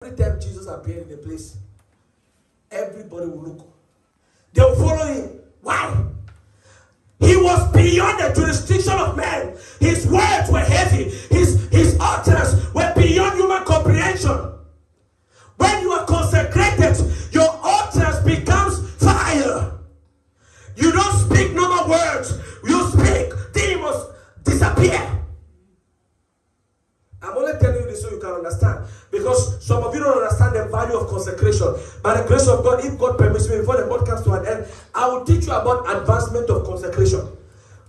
Every time Jesus appeared in a place, everybody will look. They will follow him. Why? He was beyond the jurisdiction of man. His words were heavy. His utterance were beyond human comprehension. When you are consecrated, your utterance becomes fire. You don't speak normal words. You speak, demons disappear. I'm only telling you this so you can understand. Because some of you don't understand the value of consecration. By the grace of God, if God permits me, before the word comes to an end, I will teach you about advancement of consecration.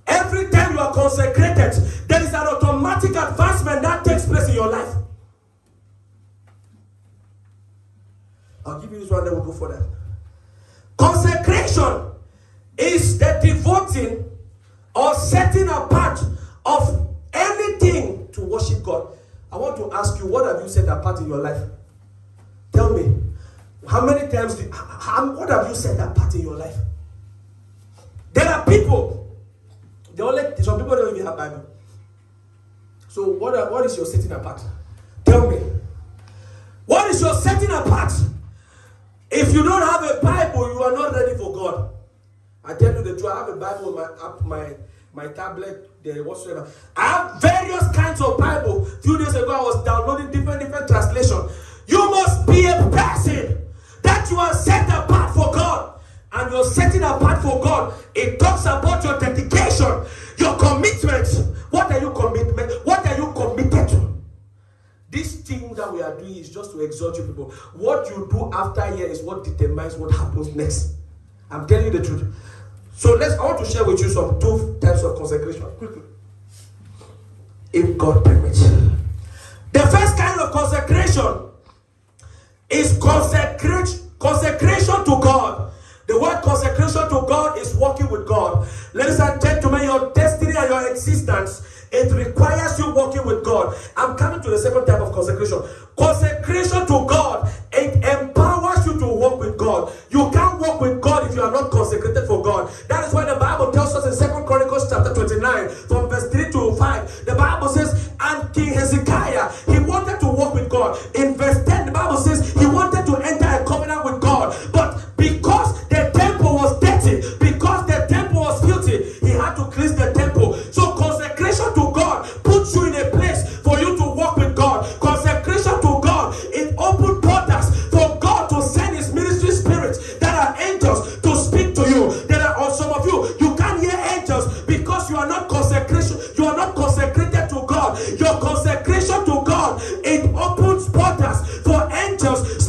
Every time you are consecrated, there is an automatic advancement that takes place in your life. I'll give you this one, then we'll go for that. Consecration is the devoting or setting apart of anything to worship God. I want to ask you, what have you set apart in your life? Tell me. How many times, what have you set apart in your life? There are people, some people don't even have Bible. So what is your setting apart? Tell me. What is your setting apart? If you don't have a Bible, you are not ready for God. I tell you the truth, I have a Bible on my tablet, whatsoever. I have various kinds of Bible. A few days ago, I was downloading different translations. You must be a person that you are set apart for God. And you're setting apart for God. It talks about your dedication, your commitment. What are you committed to? This thing that we are doing is just to exhort you people. What you do after here is what determines what happens next. I'm telling you the truth. So I want to share with you some two types of consecration quickly, if God permits. The first kind of consecration is consecration to God. The word consecration to God is walking with God. Ladies and gentlemen, your destiny and your existence, it requires you walking with God. I'm coming to the second type of consecration. Consecration to God, it empowers you to walk with God. You can't walk with God if you are not consecrated for God. That is why the Bible tells us in 2 Chronicles chapter 29, from verse 3 to 5, the Bible says, and King Hezekiah, he wanted to walk with God. In verse 10, the Bible says, he wanted to enter a covenant with God. But because the temple was dirty, because the temple was filthy, he had to cleanse the temple. So consecration to God puts you in a place for you to walk with God. Consecration to God, it opens portals for God to send his ministry spirits that are angels to speak to you. There are some of you, you can't hear angels because you are not consecrated to God. Your consecration to God, it opens portals for angels.